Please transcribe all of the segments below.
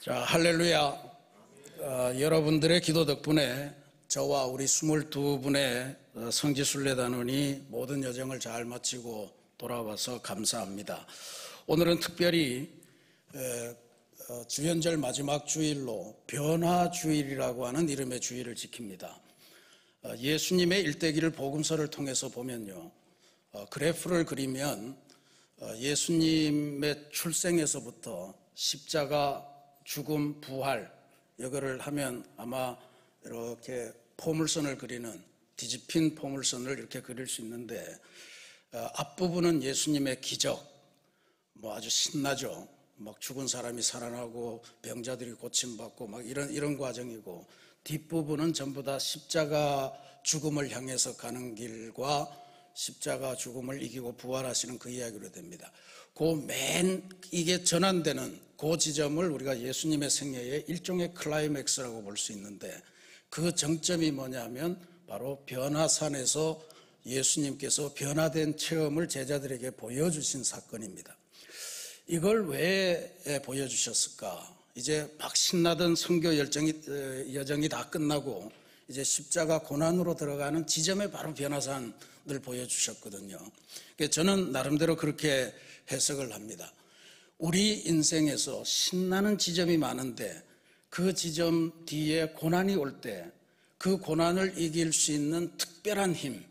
자, 할렐루야. 여러분들의 기도 덕분에 저와 우리 22분의 성지순례단원이 모든 여정을 잘 마치고 돌아와서 감사합니다. 오늘은 특별히 주연절 마지막 주일로 변화주일이라고 하는 이름의 주일을 지킵니다. 예수님의 일대기를 복음서를 통해서 보면요, 그래프를 그리면 예수님의 출생에서부터 십자가, 죽음, 부활, 이거를 하면 아마 이렇게 포물선을 그리는, 뒤집힌 포물선을 이렇게 그릴 수 있는데, 앞부분은 예수님의 기적, 아주 신나죠. 막 죽은 사람이 살아나고 병자들이 고침받고 막 이런 과정이고, 뒷부분은 전부 다 십자가 죽음을 향해서 가는 길과 십자가 죽음을 이기고 부활하시는 그 이야기로 됩니다. 이게 전환되는 그 지점을 우리가 예수님의 생애의 일종의 클라이맥스라고 볼 수 있는데, 그 정점이 뭐냐면 바로 변화산에서 예수님께서 변화된 체험을 제자들에게 보여주신 사건입니다. 이걸 왜 보여주셨을까? 이제 막 신나던 선교 여정이 다 끝나고 이제 십자가 고난으로 들어가는 지점에 바로 변화산을 보여주셨거든요. 저는 나름대로 그렇게 해석을 합니다. 우리 인생에서 신나는 지점이 많은데 그 지점 뒤에 고난이 올 때 그 고난을 이길 수 있는 특별한 힘,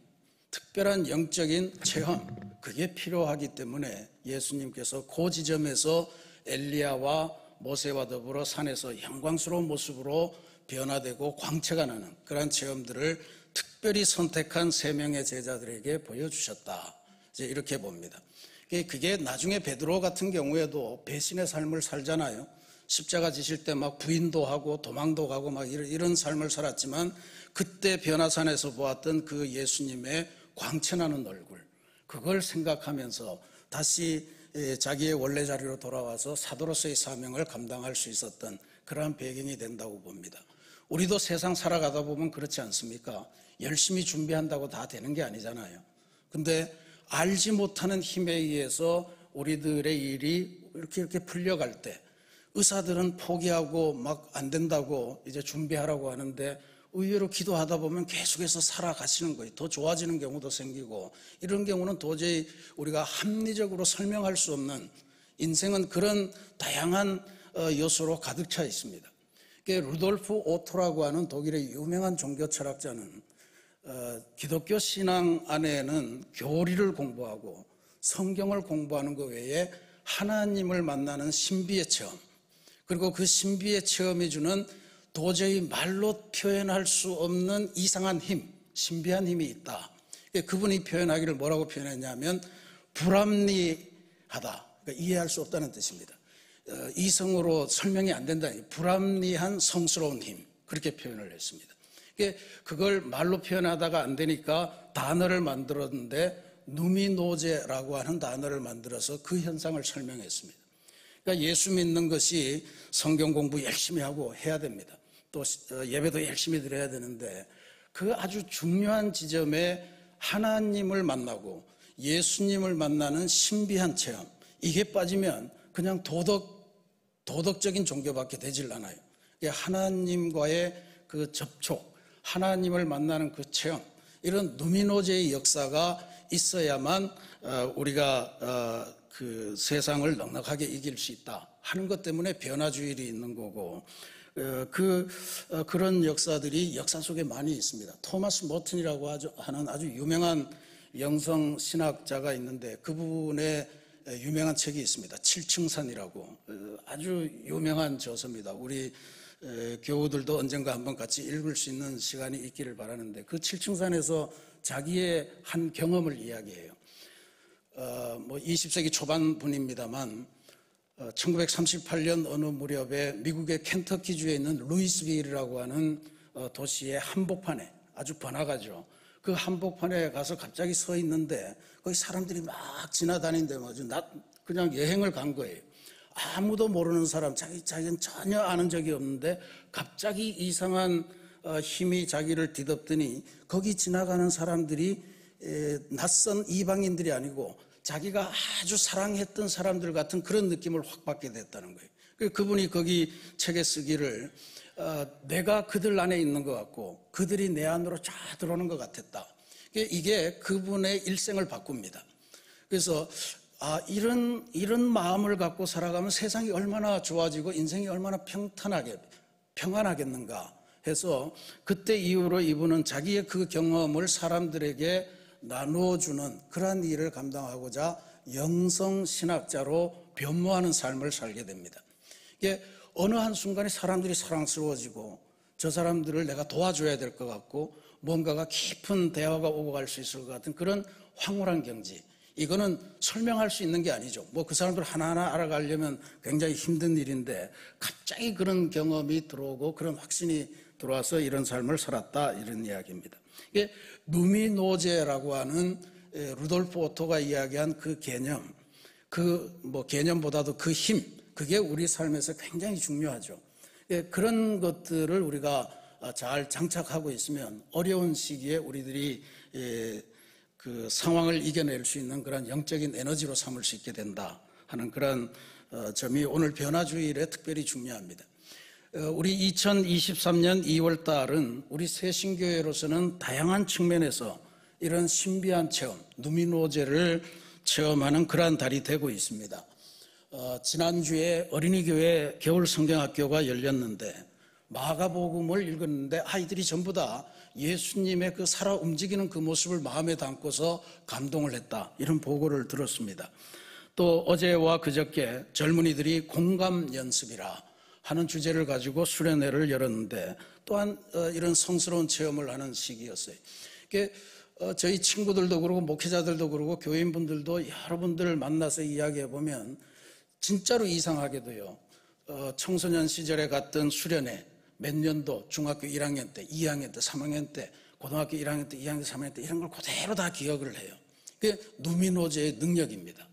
특별한 영적인 체험, 그게 필요하기 때문에 예수님께서 그 지점에서 엘리야와 모세와 더불어 산에서 영광스러운 모습으로 변화되고 광채가 나는 그런 체험들을 특별히 선택한 3명의 제자들에게 보여주셨다, 이제 이렇게 봅니다. 그게 나중에 베드로 같은 경우에도 배신의 삶을 살잖아요. 십자가 지실 때 막 부인도 하고 도망도 가고 막 이런 삶을 살았지만, 그때 변화산에서 보았던 그 예수님의 광채나는 얼굴, 그걸 생각하면서 다시 자기의 원래 자리로 돌아와서 사도로서의 사명을 감당할 수 있었던 그러한 배경이 된다고 봅니다. 우리도 세상 살아가다 보면 그렇지 않습니까? 열심히 준비한다고 다 되는 게 아니잖아요. 근데 알지 못하는 힘에 의해서 우리들의 일이 이렇게 풀려갈 때, 의사들은 포기하고 막 안 된다고 이제 준비하라고 하는데 의외로 기도하다 보면 계속해서 살아가시는 거예요. 더 좋아지는 경우도 생기고, 이런 경우는 도저히 우리가 합리적으로 설명할 수 없는, 인생은 그런 다양한 요소로 가득 차 있습니다. 루돌프 오토라고 하는 독일의 유명한 종교 철학자는 기독교 신앙 안에는 교리를 공부하고 성경을 공부하는 것 외에 하나님을 만나는 신비의 체험, 그리고 그 신비의 체험이 주는 도저히 말로 표현할 수 없는 이상한 힘, 신비한 힘이 있다. 그분이 표현하기를 뭐라고 표현했냐면 불합리하다, 그러니까 이해할 수 없다는 뜻입니다. 이성으로 설명이 안 된다, 불합리한 성스러운 힘, 그렇게 표현을 했습니다. 그걸 말로 표현하다가 안 되니까 단어를 만들었는데 누미노제라고 하는 단어를 만들어서 그 현상을 설명했습니다. 그러니까 예수 믿는 것이 성경 공부 열심히 하고 해야 됩니다. 또 예배도 열심히 드려야 되는데, 그 아주 중요한 지점에 하나님을 만나고 예수님을 만나는 신비한 체험, 이게 빠지면 그냥 도덕적인 종교밖에 되질 않아요. 하나님과의 그 접촉, 하나님을 만나는 그 체험, 이런 누미노제의 역사가 있어야만 우리가 그 세상을 넉넉하게 이길 수 있다 하는 것 때문에 변화주일이 있는 거고, 그런 역사들이 역사 속에 많이 있습니다. 토마스 모튼이라고 하는 아주 유명한 영성 신학자가 있는데, 그분의 유명한 책이 있습니다. 7층산이라고, 아주 유명한 저서입니다. 우리 교우들도 언젠가 한번 같이 읽을 수 있는 시간이 있기를 바라는데, 그 7층산에서 자기의 한 경험을 이야기해요. 20세기 초반 분입니다만 1938년 어느 무렵에 미국의 켄터키주에 있는 루이스빌이라고 하는 도시의 한복판에, 아주 번화가죠, 그 한복판에 가서 갑자기 서 있는데 거기 사람들이 막 지나다니는데 그냥 여행을 간 거예요. 아무도 모르는 사람, 자기는 전혀 아는 적이 없는데 갑자기 이상한 힘이 자기를 뒤덮더니 거기 지나가는 사람들이 낯선 이방인들이 아니고 자기가 아주 사랑했던 사람들 같은 그런 느낌을 확 받게 됐다는 거예요. 그분이 거기 책에 쓰기를 내가 그들 안에 있는 것 같고 그들이 내 안으로 쫙 들어오는 것 같았다. 이게 그분의 일생을 바꿉니다. 그래서 이런 마음을 갖고 살아가면 세상이 얼마나 좋아지고 인생이 얼마나 평안하겠는가 해서 그때 이후로 이분은 자기의 그 경험을 사람들에게 나누어주는 그러한 일을 감당하고자 영성신학자로 변모하는 삶을 살게 됩니다. 이게 어느 한순간에 사람들이 사랑스러워지고 저 사람들을 내가 도와줘야 될 것 같고 뭔가가 깊은 대화가 오고 갈 수 있을 것 같은 그런 황홀한 경지, 이거는 설명할 수 있는 게 아니죠. 뭐 그 사람들 하나하나 알아가려면 굉장히 힘든 일인데 갑자기 그런 경험이 들어오고 그런 확신이 들어와서 이런 삶을 살았다, 이런 이야기입니다. 이게 누미노제라고 하는 루돌프 오토가 이야기한 그 개념, 개념보다도 그 힘, 그게 우리 삶에서 굉장히 중요하죠. 그런 것들을 우리가 잘 장착하고 있으면 어려운 시기에 우리들이 그 상황을 이겨낼 수 있는 그런 영적인 에너지로 삼을 수 있게 된다 하는 그런 점이 오늘 변화주일에 특별히 중요합니다. 우리 2023년 2월 달은 우리 새신교회로서는 다양한 측면에서 이런 신비한 체험, 누미노제를 체험하는 그러한 달이 되고 있습니다. 지난주에 어린이교회 겨울성경학교가 열렸는데 마가복음을 읽었는데 아이들이 전부 다 예수님의 그 살아 움직이는 그 모습을 마음에 담고서 감동을 했다, 이런 보고를 들었습니다. 또 어제와 그저께 젊은이들이 공감 연습이라 하는 주제를 가지고 수련회를 열었는데 또한 이런 성스러운 체험을 하는 시기였어요. 저희 친구들도 그러고 목회자들도 그러고 교인분들도 여러분들을 만나서 이야기해 보면 진짜로 이상하게도요, 청소년 시절에 갔던 수련회 몇 년도, 중학교 1학년 때, 2학년 때, 3학년 때, 고등학교 1학년 때, 2학년 때, 3학년 때 이런 걸 그대로 다 기억을 해요. 그게 누미노제의 능력입니다.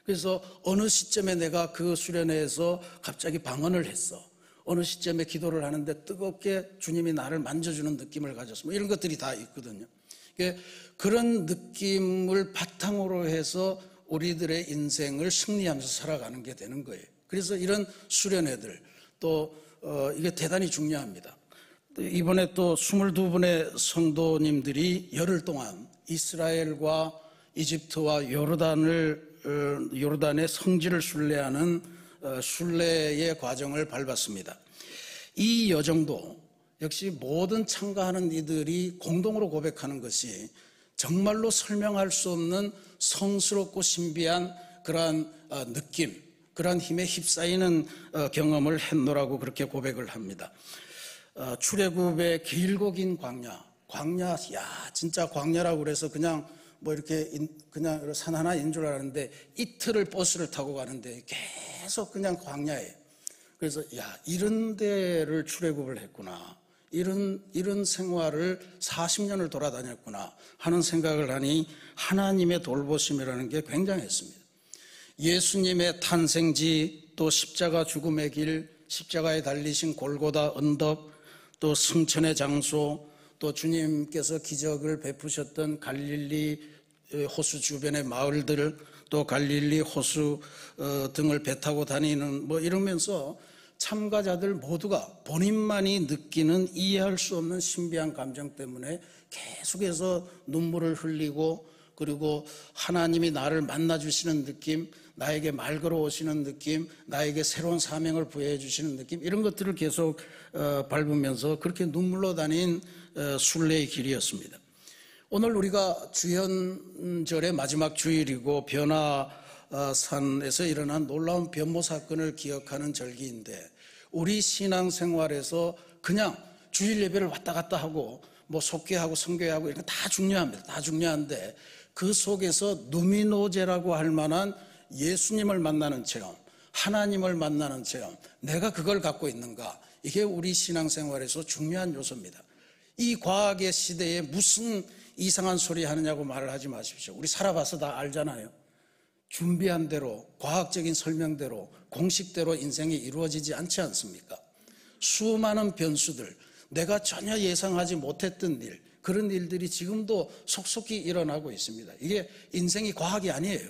그래서 어느 시점에 내가 그 수련회에서 갑자기 방언을 했어, 어느 시점에 기도를 하는데 뜨겁게 주님이 나를 만져주는 느낌을 가졌어, 뭐 이런 것들이 다 있거든요. 그런 느낌을 바탕으로 해서 우리들의 인생을 승리하면서 살아가는 게 되는 거예요. 그래서 이런 수련회들 또 이게 대단히 중요합니다. 이번에 또 22분의 성도님들이 열흘 동안 이스라엘과 이집트와 요르단의 성지를 순례하는 순례의 과정을 밟았습니다. 이 여정도 역시 모든 참가하는 이들이 공동으로 고백하는 것이 정말로 설명할 수 없는 성스럽고 신비한 그러한 느낌, 그러한 힘에 휩싸이는 경험을 했노라고 그렇게 고백을 합니다. 출애굽의 길고 긴 광야, 야 진짜 광야라고 그래서 그냥 뭐 이렇게 그냥 산 하나인 줄 알았는데 이틀을 버스를 타고 가는데 계속 그냥 광야예요. 그래서 이런 데를 출애굽을 했구나, 이런 생활을 40년을 돌아다녔구나 하는 생각을 하니 하나님의 돌보심이라는 게 굉장했습니다. 예수님의 탄생지, 또 십자가 죽음의 길, 십자가에 달리신 골고다 언덕, 또 승천의 장소, 또 주님께서 기적을 베푸셨던 갈릴리 호수 주변의 마을들, 또 갈릴리 호수 등을 배 타고 다니는 뭐 이러면서 참가자들 모두가 본인만이 느끼는 이해할 수 없는 신비한 감정 때문에 계속해서 눈물을 흘리고, 그리고 하나님이 나를 만나주시는 느낌, 나에게 말 걸어오시는 느낌, 나에게 새로운 사명을 부여해 주시는 느낌, 이런 것들을 계속 밟으면서 그렇게 눈물로 다닌 순례의 길이었습니다. 오늘 우리가 주현절의 마지막 주일이고 변화산에서 일어난 놀라운 변모 사건을 기억하는 절기인데, 우리 신앙생활에서 그냥 주일 예배를 왔다 갔다 하고 뭐 속죄하고 성교하고 이런 거 다 중요합니다. 다 중요한데 그 속에서 누미노제라고 할 만한 예수님을 만나는 체험, 하나님을 만나는 체험, 내가 그걸 갖고 있는가, 이게 우리 신앙생활에서 중요한 요소입니다. 이 과학의 시대에 무슨 이상한 소리 하느냐고 말을 하지 마십시오. 우리 살아봐서 다 알잖아요. 준비한 대로, 과학적인 설명대로, 공식대로 인생이 이루어지지 않지 않습니까? 수많은 변수들, 내가 전혀 예상하지 못했던 일, 그런 일들이 지금도 속속히 일어나고 있습니다. 이게 인생이 과학이 아니에요.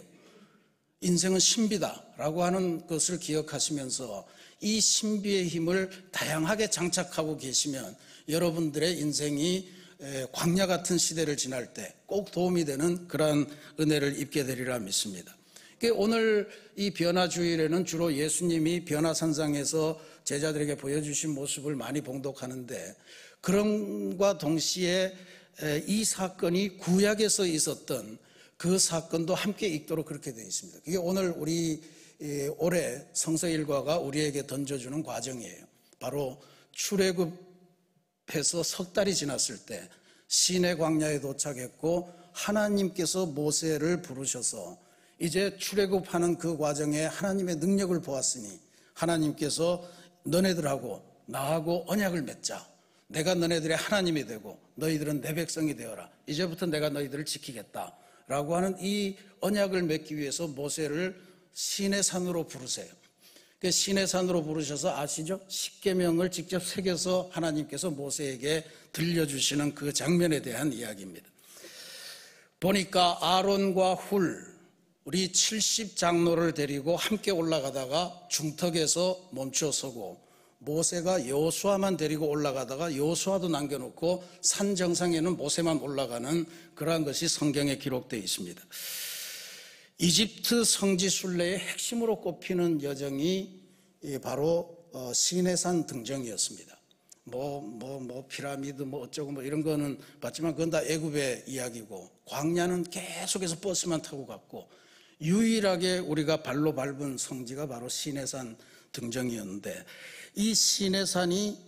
인생은 신비다라고 하는 것을 기억하시면서 이 신비의 힘을 다양하게 장착하고 계시면 여러분들의 인생이 광야 같은 시대를 지날 때 꼭 도움이 되는 그러한 은혜를 입게 되리라 믿습니다. 오늘 이 변화주일에는 주로 예수님이 변화산상에서 제자들에게 보여주신 모습을 많이 봉독하는데, 그럼과 동시에 이 사건이 구약에서 있었던 그 사건도 함께 읽도록 그렇게 되어 있습니다. 그게 오늘 우리 올해 성서일과가 우리에게 던져주는 과정이에요. 바로 출애굽해서 석 달이 지났을 때 시내 광야에 도착했고, 하나님께서 모세를 부르셔서 이제 출애굽하는 그 과정에 하나님의 능력을 보았으니 하나님께서 너네들하고 나하고 언약을 맺자. 내가 너네들의 하나님이 되고 너희들은 내 백성이 되어라. 이제부터 내가 너희들을 지키겠다 라고 하는 이 언약을 맺기 위해서 모세를 시내산으로 부르세요. 시내산으로 부르셔서 아시죠? 십계명을 직접 새겨서 하나님께서 모세에게 들려주시는 그 장면에 대한 이야기입니다. 보니까 아론과 훌, 우리 70장로를 데리고 함께 올라가다가 중턱에서 멈춰서고, 모세가 여호수아만 데리고 올라가다가 여호수아도 남겨놓고 산 정상에는 모세만 올라가는 그러한 것이 성경에 기록되어 있습니다. 이집트 성지순례의 핵심으로 꼽히는 여정이 바로 시내산 등정이었습니다. 피라미드 어쩌고 이런 거는 봤지만 그건 다 애굽의 이야기고, 광야는 계속해서 버스만 타고 갔고, 유일하게 우리가 발로 밟은 성지가 바로 시내산 등정이었는데, 이 시내산이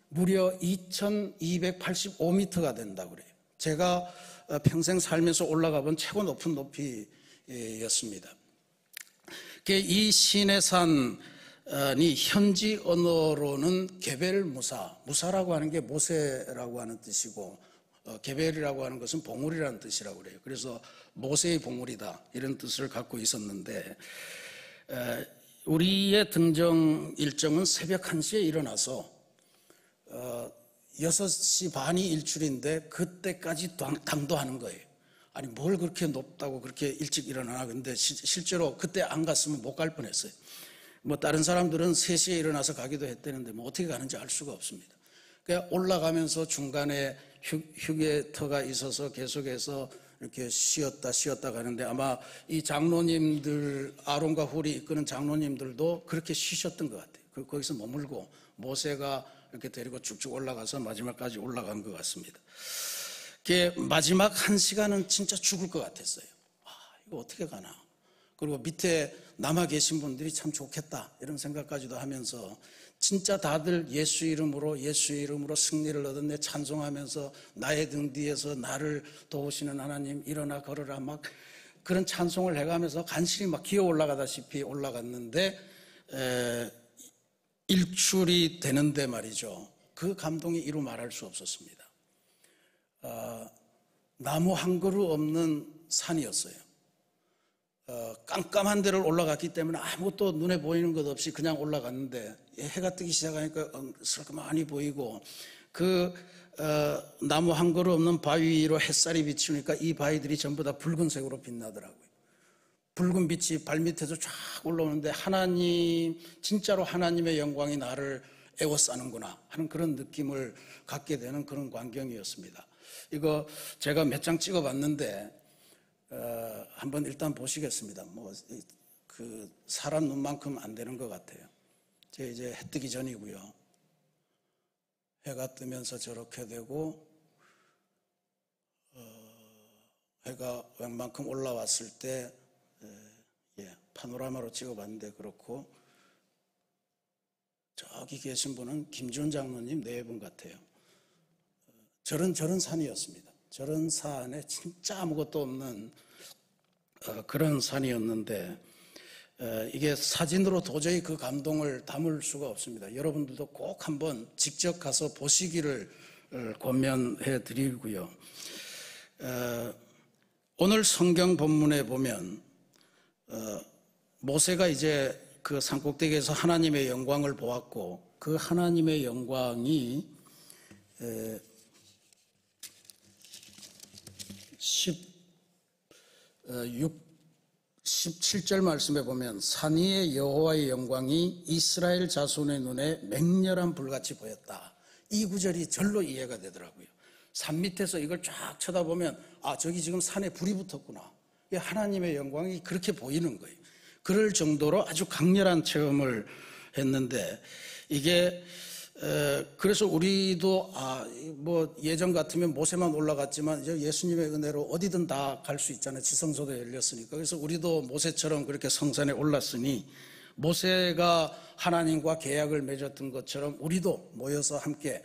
무려 2285m가 된다고 그래요. 제가 평생 살면서 올라가 본 최고 높은 높이였습니다. 이 시내산이 현지 언어로는 게벨 무사라고 하는 게 모세라고 하는 뜻이고, 게벨이라고 하는 것은 봉우리라는 뜻이라고 그래요. 그래서 모세의 봉우리다 이런 뜻을 갖고 있었는데, 우리의 등정 일정은 새벽 1시에 일어나서 6시 반이 일출인데 그때까지 당도하는 거예요. 아니 뭘 그렇게 높다고 그렇게 일찍 일어나나. 근데 실제로 그때 안 갔으면 못 갈 뻔했어요. 다른 사람들은 3시에 일어나서 가기도 했다는데 어떻게 가는지 알 수가 없습니다. 그러니까 올라가면서 중간에 휴게터가 있어서 계속해서 이렇게 쉬었다 가는데, 아마 이 장로님들, 아론과 훌이 이끄는 장로님들도 그렇게 쉬셨던 것 같아요. 거기서 머물고 모세가 이렇게 데리고 쭉쭉 올라가서 마지막까지 올라간 것 같습니다. 마지막 1시간은 진짜 죽을 것 같았어요. 이거 어떻게 가나. 그리고 밑에 남아 계신 분들이 참 좋겠다 이런 생각까지도 하면서, 진짜 다들 예수 이름으로 승리를 얻었네 찬송하면서 나의 등 뒤에서 나를 도우시는 하나님 일어나 걸어라 막 그런 찬송을 해가면서 간신히 막 기어 올라가다시피 올라갔는데, 일출이 되는데 말이죠. 그 감동이 이루 말할 수 없었습니다. 나무 한 그루 없는 산이었어요. 깜깜한 데를 올라갔기 때문에 아무것도 눈에 보이는 것 없이 그냥 올라갔는데, 해가 뜨기 시작하니까 슬그머니 보이고, 나무 한 그루 없는 바위 위로 햇살이 비추니까 이 바위들이 전부 다 붉은색으로 빛나더라고요. 붉은 빛이 발밑에서 쫙 올라오는데, 하나님, 진짜로 하나님의 영광이 나를 에워싸는구나 하는 그런 느낌을 갖게 되는 그런 광경이었습니다. 이거 제가 몇 장 찍어봤는데 한번 일단 보시겠습니다. 사람 눈만큼 안 되는 것 같아요. 이제 해 뜨기 전이고요. 해가 뜨면서 저렇게 되고, 해가 웬만큼 올라왔을 때 파노라마로 찍어봤는데 그렇고, 저기 계신 분은 김준 장로님 네 분 같아요. 저런 산이었습니다. 저런 산에 진짜 아무것도 없는 그런 산이었는데, 이게 사진으로 도저히 그 감동을 담을 수가 없습니다. 여러분들도 꼭 한번 직접 가서 보시기를 권면해 드리고요. 오늘 성경 본문에 보면 모세가 이제 그 산꼭대기에서 하나님의 영광을 보았고, 그 하나님의 영광이 16 17절 말씀에 보면 산 위의 여호와의 영광이 이스라엘 자손의 눈에 맹렬한 불같이 보였다. 이 구절이 절로 이해가 되더라고요. 산 밑에서 이걸 쫙 쳐다보면 저기 지금 산에 불이 붙었구나. 하나님의 영광이 그렇게 보이는 거예요. 그럴 정도로 아주 강렬한 체험을 했는데 이게 그래서 우리도 뭐 예전 같으면 모세만 올라갔지만 이제 예수님의 은혜로 어디든 다 갈 수 있잖아요. 지성소도 열렸으니까. 그래서 우리도 모세처럼 그렇게 성산에 올랐으니 모세가 하나님과 계약을 맺었던 것처럼 우리도 모여서 함께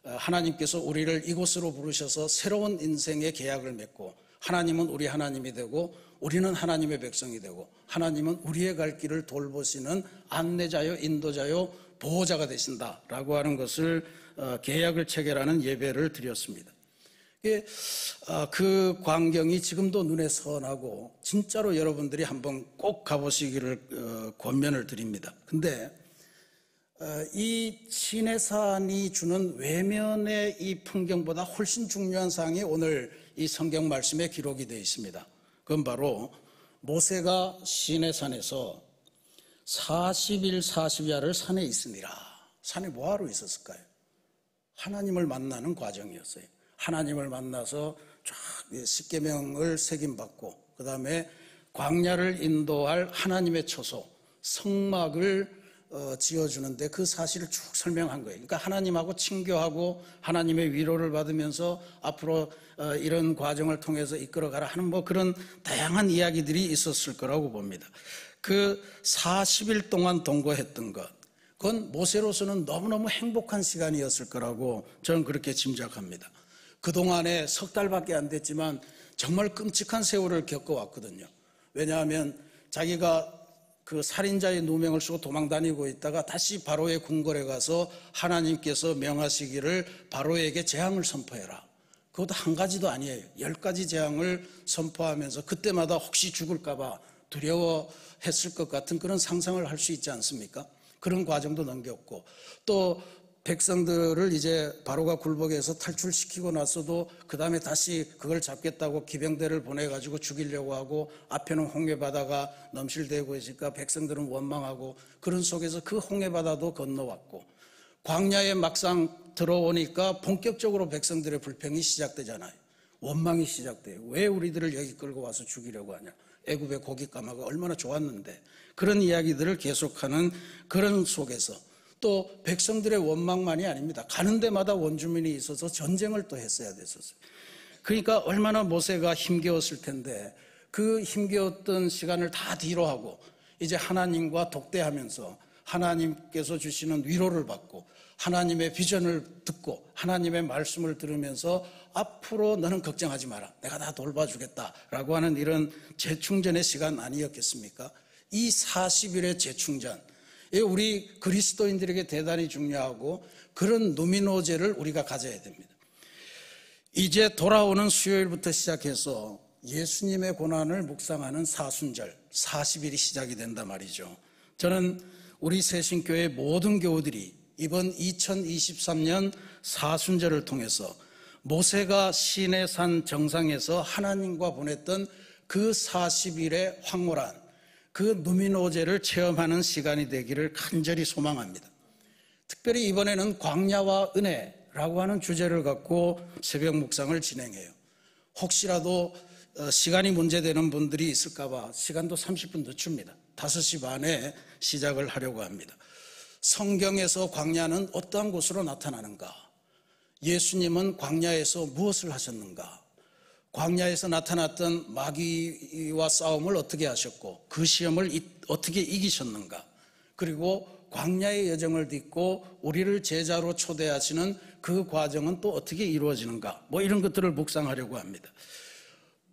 하나님께서 우리를 이곳으로 부르셔서 새로운 인생의 계약을 맺고 하나님은 우리 하나님이 되고 우리는 하나님의 백성이 되고 하나님은 우리의 갈 길을 돌보시는 안내자요 인도자요 보호자가 되신다라고 하는 것을 계약을 체결하는 예배를 드렸습니다. 그 광경이 지금도 눈에 선하고 진짜로 여러분들이 한번 꼭 가보시기를 권면을 드립니다. 근데 이 시내산이 주는 외면의 이 풍경보다 훨씬 중요한 사항이 오늘 이 성경 말씀에 기록이 되어 있습니다. 그건 바로 모세가 시내산에서 40일 40야를 산에 있으니라. 산에 뭐하러 있었을까요? 하나님을 만나는 과정이었어요. 하나님을 만나서 쫙 십계명을 새김받고 그 다음에 광야를 인도할 하나님의 처소 성막을 지어주는데 그 사실을 쭉 설명한 거예요. 그러니까 하나님하고 친교하고 하나님의 위로를 받으면서 앞으로 이런 과정을 통해서 이끌어가라 하는 뭐 그런 다양한 이야기들이 있었을 거라고 봅니다. 그 40일 동안 동거했던 것, 그건 모세로서는 너무너무 행복한 시간이었을 거라고 저는 그렇게 짐작합니다. 그동안에 석 달밖에 안 됐지만 정말 끔찍한 세월을 겪어왔거든요. 왜냐하면 자기가 그 살인자의 누명을 쓰고 도망다니고 있다가 다시 바로의 궁궐에 가서 하나님께서 명하시기를 바로에게 재앙을 선포해라. 그것도 한 가지도 아니에요. 10가지 재앙을 선포하면서 그때마다 혹시 죽을까봐 두려워했을 것 같은 그런 상상을 할 수 있지 않습니까? 그런 과정도 넘겼고 또 백성들을 이제 바로가 굴복해서 탈출시키고 나서도 그 다음에 다시 그걸 잡겠다고 기병대를 보내가지고 죽이려고 하고 앞에는 홍해바다가 넘실대고 있으니까 백성들은 원망하고 그런 속에서 그 홍해바다도 건너왔고 광야에 막상 들어오니까 본격적으로 백성들의 불평이 시작되잖아요. 원망이 시작돼요. 왜 우리들을 여기 끌고 와서 죽이려고 하냐. 애굽의 고기 까마가 얼마나 좋았는데 그런 이야기들을 계속하는 그런 속에서 또 백성들의 원망만이 아닙니다. 가는 데마다 원주민이 있어서 전쟁을 또 했어야 됐었어요. 그러니까 얼마나 모세가 힘겨웠을 텐데 그 힘겨웠던 시간을 다 뒤로 하고 이제 하나님과 독대하면서 하나님께서 주시는 위로를 받고 하나님의 비전을 듣고 하나님의 말씀을 들으면서 앞으로 너는 걱정하지 마라. 내가 다 돌봐주겠다라고 하는 이런 재충전의 시간 아니었겠습니까? 이 40일의 재충전, 우리 그리스도인들에게 대단히 중요하고 그런 누미노제를 우리가 가져야 됩니다. 이제 돌아오는 수요일부터 시작해서 예수님의 고난을 묵상하는 사순절 40일이 시작이 된단 말이죠. 저는 우리 새신교회 모든 교우들이 이번 2023년 사순절을 통해서 모세가 시내산 정상에서 하나님과 보냈던 그 40일의 황홀한 그 누미노제를 체험하는 시간이 되기를 간절히 소망합니다. 특별히 이번에는 광야와 은혜라고 하는 주제를 갖고 새벽 묵상을 진행해요. 혹시라도 시간이 문제되는 분들이 있을까봐 시간도 30분 늦춥니다. 5시 반에 시작을 하려고 합니다. 성경에서 광야는 어떠한 곳으로 나타나는가? 예수님은 광야에서 무엇을 하셨는가? 광야에서 나타났던 마귀와 싸움을 어떻게 하셨고 그 시험을 어떻게 이기셨는가? 그리고 광야의 여정을 딛고 우리를 제자로 초대하시는 그 과정은 또 어떻게 이루어지는가? 뭐 이런 것들을 묵상하려고 합니다.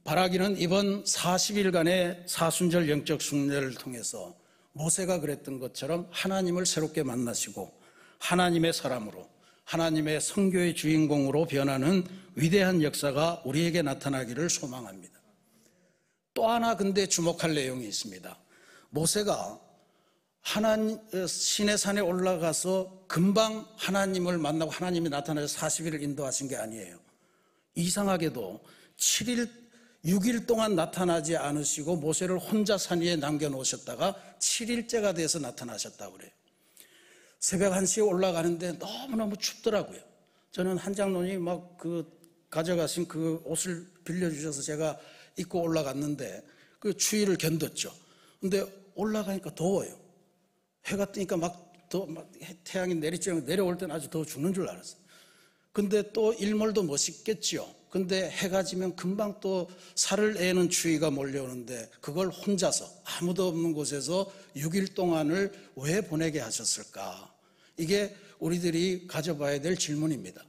바라기는 이번 40일간의 사순절 영적 순례를 통해서 모세가 그랬던 것처럼 하나님을 새롭게 만나시고 하나님의 사람으로 하나님의 선교의 주인공으로 변하는 위대한 역사가 우리에게 나타나기를 소망합니다. 또 하나 근데 주목할 내용이 있습니다. 모세가 시내산에 올라가서 금방 하나님을 만나고 하나님이 나타나서 40일을 인도하신 게 아니에요. 이상하게도 7일 6일 동안 나타나지 않으시고 모세를 혼자 산 위에 남겨놓으셨다가 7일째가 돼서 나타나셨다고 그래요. 새벽 1시에 올라가는데 너무너무 춥더라고요. 저는 한장로님이 막 가져가신 그 옷을 빌려주셔서 제가 입고 올라갔는데 그 추위를 견뎠죠. 근데 올라가니까 더워요. 해가 뜨니까 막 태양이 내려올 때는 아주 더워 죽는 줄 알았어요. 근데 또 일몰도 멋있겠죠. 근데 해가 지면 금방 또 살을 애는 추위가 몰려오는데 그걸 혼자서 아무도 없는 곳에서 6일 동안을 왜 보내게 하셨을까? 이게 우리들이 가져봐야 될 질문입니다.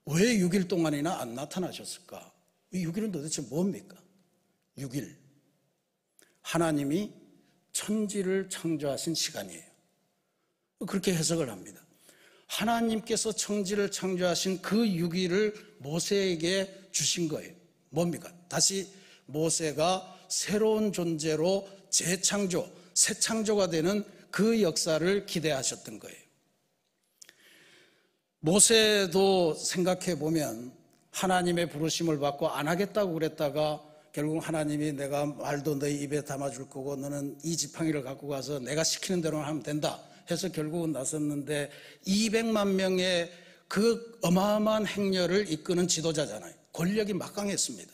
왜 6일 동안이나 안 나타나셨을까? 이 6일은 도대체 뭡니까? 6일. 하나님이 천지를 창조하신 시간이에요. 그렇게 해석을 합니다. 하나님께서 천지를 창조하신 그 6일을 모세에게 주신 거예요. 뭡니까? 다시 모세가 새로운 존재로 재창조, 새 창조가 되는 그 역사를 기대하셨던 거예요. 모세도 생각해 보면 하나님의 부르심을 받고 안 하겠다고 그랬다가 결국 하나님이 내가 말도 너희 입에 담아줄 거고 너는 이 지팡이를 갖고 가서 내가 시키는 대로만 하면 된다 해서 결국은 나섰는데 200만 명의 그 어마어마한 행렬을 이끄는 지도자잖아요. 권력이 막강했습니다.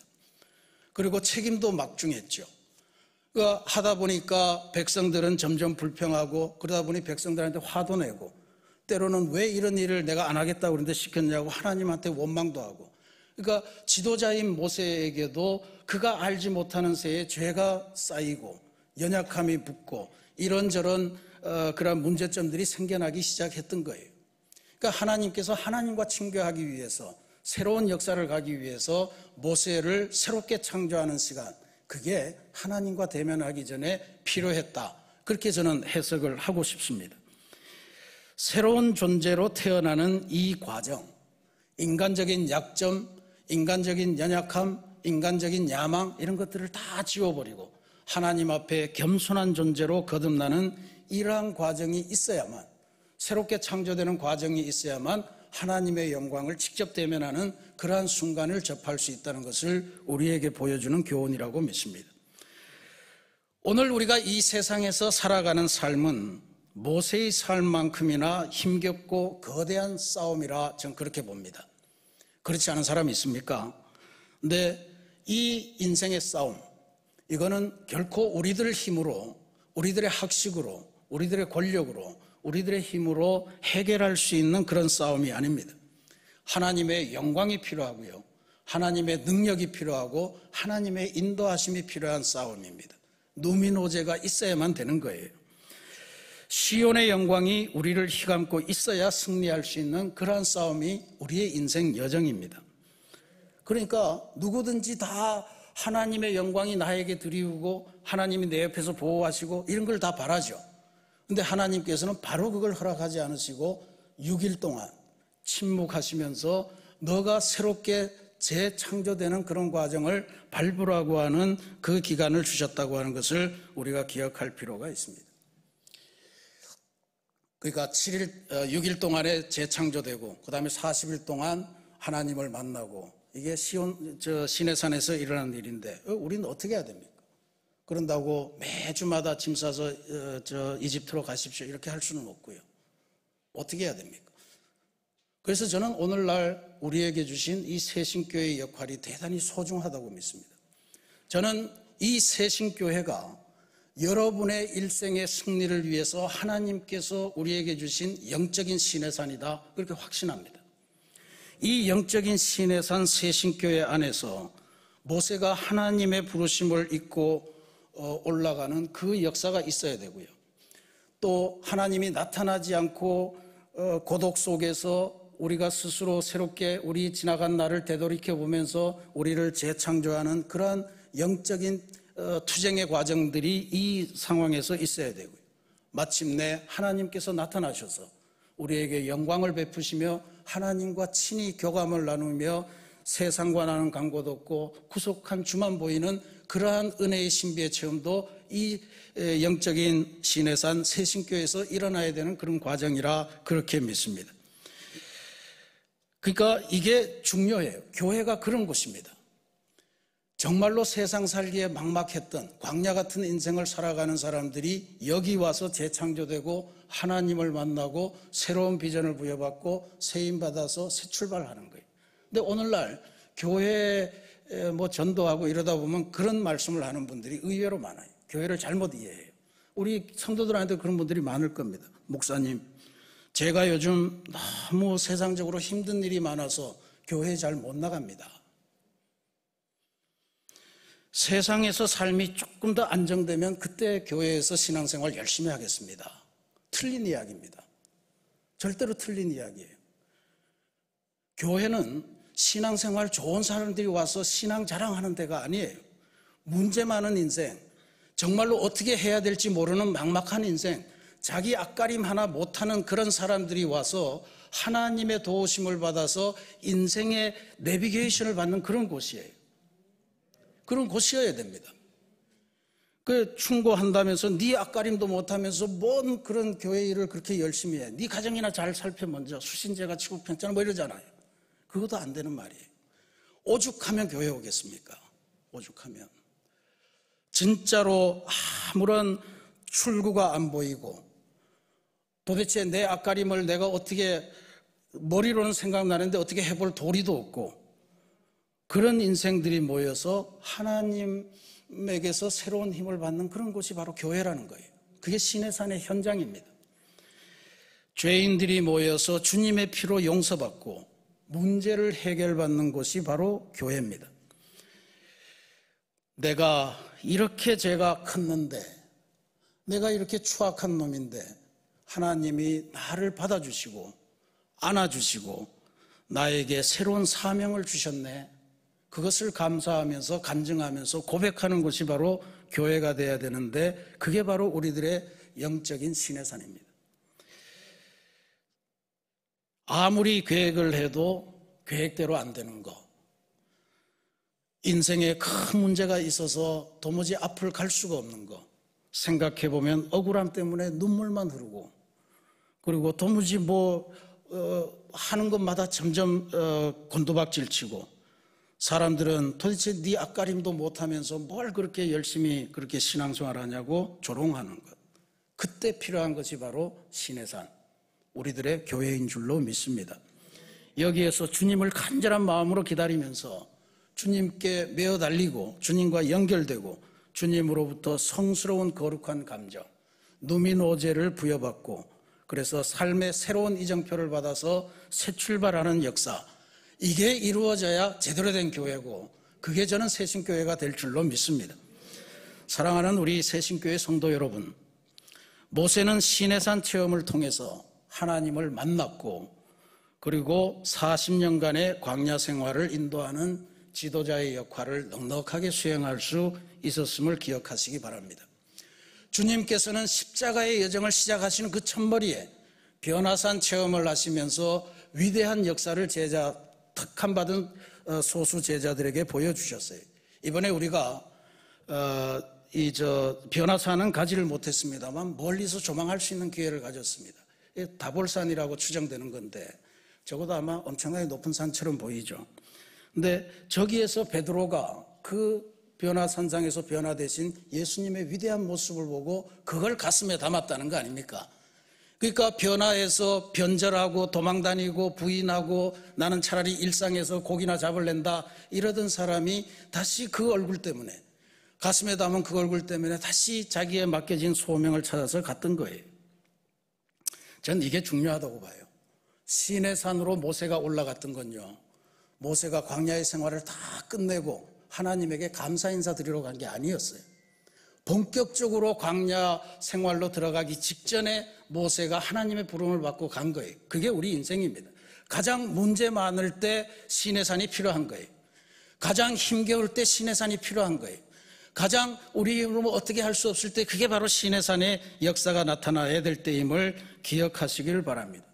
그리고 책임도 막중했죠. 그러니까 하다 보니까 백성들은 점점 불평하고 그러다 보니 백성들한테 화도 내고 때로는 왜 이런 일을 내가 안 하겠다고 그러는데 시켰냐고 하나님한테 원망도 하고 그러니까 지도자인 모세에게도 그가 알지 못하는 새에 죄가 쌓이고 연약함이 붙고 이런저런 그런 문제점들이 생겨나기 시작했던 거예요. 그러니까 하나님께서 하나님과 친교하기 위해서 새로운 역사를 가기 위해서 모세를 새롭게 창조하는 시간 그게 하나님과 대면하기 전에 필요했다. 그렇게 저는 해석을 하고 싶습니다. 새로운 존재로 태어나는 이 과정 인간적인 약점, 인간적인 연약함, 인간적인 야망 이런 것들을 다 지워버리고 하나님 앞에 겸손한 존재로 거듭나는 이러한 과정이 있어야만 새롭게 창조되는 과정이 있어야만 하나님의 영광을 직접 대면하는 그러한 순간을 접할 수 있다는 것을 우리에게 보여주는 교훈이라고 믿습니다. 오늘 우리가 이 세상에서 살아가는 삶은 모세의 삶만큼이나 힘겹고 거대한 싸움이라 저는 그렇게 봅니다. 그렇지 않은 사람이 있습니까? 근데 이 인생의 싸움 이거는 결코 우리들 힘으로 우리들의 학식으로 우리들의 권력으로 우리들의 힘으로 해결할 수 있는 그런 싸움이 아닙니다. 하나님의 영광이 필요하고요. 하나님의 능력이 필요하고 하나님의 인도하심이 필요한 싸움입니다. 누미노제가 있어야만 되는 거예요. 시온의 영광이 우리를 휘감고 있어야 승리할 수 있는 그러한 싸움이 우리의 인생 여정입니다. 그러니까 누구든지 다 하나님의 영광이 나에게 드리우고 하나님이 내 옆에서 보호하시고 이런 걸 다 바라죠. 근데 하나님께서는 바로 그걸 허락하지 않으시고 6일 동안 침묵하시면서 너가 새롭게 재창조되는 그런 과정을 밟으라고 하는 그 기간을 주셨다고 하는 것을 우리가 기억할 필요가 있습니다. 그러니까 6일 동안에 재창조되고 그 다음에 40일 동안 하나님을 만나고 이게 시내산에서 일어난 일인데 우리는 어떻게 해야 됩니까? 그런다고 매주마다 짐 싸서 이집트로 가십시오 이렇게 할 수는 없고요. 어떻게 해야 됩니까? 그래서 저는 오늘날 우리에게 주신 이 새신교회의 역할이 대단히 소중하다고 믿습니다. 저는 이 새신교회가 여러분의 일생의 승리를 위해서 하나님께서 우리에게 주신 영적인 시내산이다 그렇게 확신합니다. 이 영적인 시내산 새신교회 안에서 모세가 하나님의 부르심을 잊고 올라가는 그 역사가 있어야 되고요. 또 하나님이 나타나지 않고 고독 속에서 우리가 스스로 새롭게 우리 지나간 날을 되돌이켜 보면서 우리를 재창조하는 그러한 영적인 투쟁의 과정들이 이 상황에서 있어야 되고요. 마침내 하나님께서 나타나셔서 우리에게 영광을 베푸시며 하나님과 친히 교감을 나누며 세상과 나는 간곳 없고 구속한 주만 보이는 그러한 은혜의 신비의 체험도 이 영적인 시내산 새신교회에서 일어나야 되는 그런 과정이라 그렇게 믿습니다. 그러니까 이게 중요해요. 교회가 그런 곳입니다. 정말로 세상 살기에 막막했던 광야 같은 인생을 살아가는 사람들이 여기 와서 재창조되고 하나님을 만나고 새로운 비전을 부여받고 세임받아서 새 출발하는 거예요. 근데 오늘날 교회 전도하고 이러다 보면 그런 말씀을 하는 분들이 의외로 많아요. 교회를 잘못 이해해요. 우리 성도들한테 그런 분들이 많을 겁니다. 목사님, 제가 요즘 너무 세상적으로 힘든 일이 많아서 교회에 잘 못 나갑니다. 세상에서 삶이 조금 더 안정되면 그때 교회에서 신앙생활 열심히 하겠습니다. 틀린 이야기입니다. 절대로 틀린 이야기예요. 교회는 신앙생활 좋은 사람들이 와서 신앙 자랑하는 데가 아니에요. 문제 많은 인생, 정말로 어떻게 해야 될지 모르는 막막한 인생, 자기 앞가림 하나 못하는 그런 사람들이 와서 하나님의 도우심을 받아서 인생의 내비게이션을 받는 그런 곳이에요. 그런 곳이어야 됩니다. 그 충고한다면서 네 앞가림도 못하면서 뭔 그런 교회 일을 그렇게 열심히 해. 네 가정이나 잘 살펴 먼저. 수신제가 치국평잖아 뭐 이러잖아요. 그것도 안 되는 말이에요. 오죽하면 교회 오겠습니까? 오죽하면. 진짜로 아무런 출구가 안 보이고 도대체 내 앞가림을 내가 어떻게 머리로는 생각나는데 어떻게 해볼 도리도 없고 그런 인생들이 모여서 하나님에게서 새로운 힘을 받는 그런 곳이 바로 교회라는 거예요. 그게 시내산의 현장입니다. 죄인들이 모여서 주님의 피로 용서받고 문제를 해결받는 곳이 바로 교회입니다. 내가 이렇게 죄가 컸는데, 내가 이렇게 추악한 놈인데 하나님이 나를 받아주시고 안아주시고 나에게 새로운 사명을 주셨네. 그것을 감사하면서 간증하면서 고백하는 곳이 바로 교회가 돼야 되는데 그게 바로 우리들의 영적인 시내산입니다. 아무리 계획을 해도 계획대로 안 되는 거, 인생에 큰 문제가 있어서 도무지 앞을 갈 수가 없는 거 생각해보면 억울함 때문에 눈물만 흐르고 그리고 도무지 하는 것마다 점점 곤두박질 치고 사람들은 도대체 네 앞가림도 못하면서 뭘 그렇게 열심히 그렇게 신앙생활 하냐고 조롱하는 것. 그때 필요한 것이 바로 시내산, 우리들의 교회인 줄로 믿습니다. 여기에서 주님을 간절한 마음으로 기다리면서 주님께 매어 달리고 주님과 연결되고 주님으로부터 성스러운 거룩한 감정, 누미노제를 부여받고 그래서 삶의 새로운 이정표를 받아서 새 출발하는 역사, 이게 이루어져야 제대로 된 교회고 그게 저는 새신교회가 될 줄로 믿습니다. 사랑하는 우리 새신교회 성도 여러분, 모세는 시내산 체험을 통해서 하나님을 만났고 그리고 40년간의 광야 생활을 인도하는 지도자의 역할을 넉넉하게 수행할 수 있었음을 기억하시기 바랍니다. 주님께서는 십자가의 여정을 시작하시는 그 첫머리에 변화산 체험을 하시면서 위대한 역사를 특함받은 소수 제자들에게 보여주셨어요. 이번에 우리가 변화산은 가지를 못했습니다만 멀리서 조망할 수 있는 기회를 가졌습니다. 다볼산이라고 추정되는 건데 적어도 아마 엄청나게 높은 산처럼 보이죠. 근데 저기에서 베드로가 그 변화산상에서 변화되신 예수님의 위대한 모습을 보고 그걸 가슴에 담았다는 거 아닙니까? 그러니까 변화해서 변절하고 도망다니고 부인하고 나는 차라리 일상에서 고기나 잡을랜다 이러던 사람이 다시 그 얼굴 때문에 가슴에 담은 그 얼굴 때문에 다시 자기에 맡겨진 소명을 찾아서 갔던 거예요. 전 이게 중요하다고 봐요. 시내산으로 모세가 올라갔던 건요, 모세가 광야의 생활을 다 끝내고 하나님에게 감사 인사 드리러 간 게 아니었어요. 본격적으로 광야 생활로 들어가기 직전에 모세가 하나님의 부름을 받고 간 거예요. 그게 우리 인생입니다. 가장 문제 많을 때 시내산이 필요한 거예요. 가장 힘겨울 때 시내산이 필요한 거예요. 가장 우리 힘으로 어떻게 할 수 없을 때 그게 바로 시내산의 역사가 나타나야 될 때임을 기억하시길 바랍니다.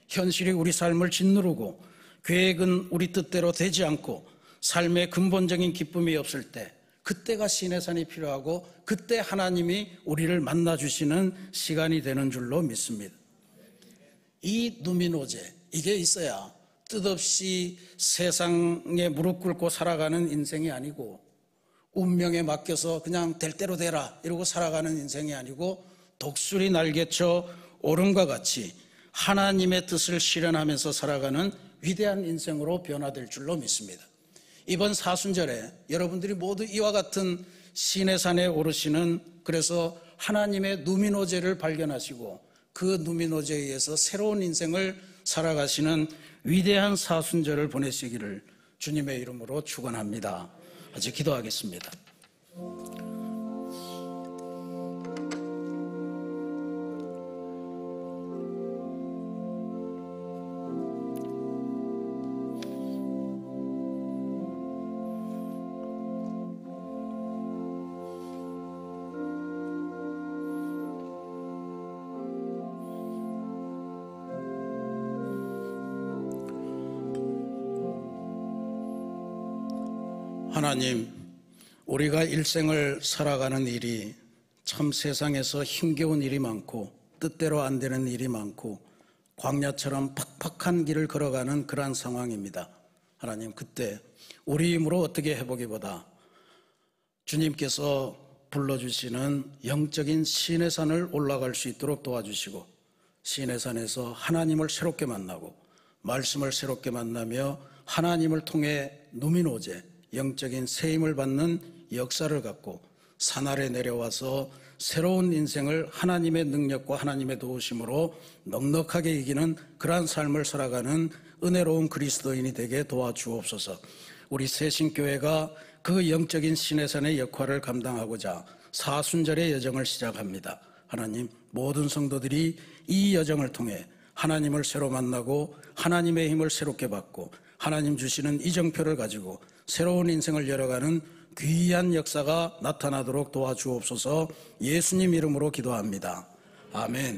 현실이 우리 삶을 짓누르고 계획은 우리 뜻대로 되지 않고 삶의 근본적인 기쁨이 없을 때 그때가 시내산이 필요하고 그때 하나님이 우리를 만나주시는 시간이 되는 줄로 믿습니다. 이 누미노제, 이게 있어야 뜻없이 세상에 무릎 꿇고 살아가는 인생이 아니고 운명에 맡겨서 그냥 될 대로 되라 이러고 살아가는 인생이 아니고 독수리 날개쳐 오름과 같이 하나님의 뜻을 실현하면서 살아가는 위대한 인생으로 변화될 줄로 믿습니다. 이번 사순절에 여러분들이 모두 이와 같은 시내산에 오르시는, 그래서 하나님의 누민호제를 발견하시고 그 누민호제에 의해서 새로운 인생을 살아가시는 위대한 사순절을 보내시기를 주님의 이름으로 축원합니다. 같이 기도하겠습니다. 하나님, 우리가 일생을 살아가는 일이 참 세상에서 힘겨운 일이 많고 뜻대로 안 되는 일이 많고 광야처럼 팍팍한 길을 걸어가는 그러한 상황입니다. 하나님, 그때 우리 힘으로 어떻게 해보기보다 주님께서 불러주시는 영적인 시내산을 올라갈 수 있도록 도와주시고, 시내산에서 하나님을 새롭게 만나고 말씀을 새롭게 만나며 하나님을 통해 누민호제, 영적인 세임을 받는 역사를 갖고 산 아래 내려와서 새로운 인생을 하나님의 능력과 하나님의 도우심으로 넉넉하게 이기는 그러한 삶을 살아가는 은혜로운 그리스도인이 되게 도와주옵소서. 우리 새신교회가 그 영적인 시내산의 역할을 감당하고자 사순절의 여정을 시작합니다. 하나님, 모든 성도들이 이 여정을 통해 하나님을 새로 만나고 하나님의 힘을 새롭게 받고 하나님 주시는 이정표를 가지고 새로운 인생을 열어가는 귀한 역사가 나타나도록 도와주옵소서. 예수님 이름으로 기도합니다. 아멘.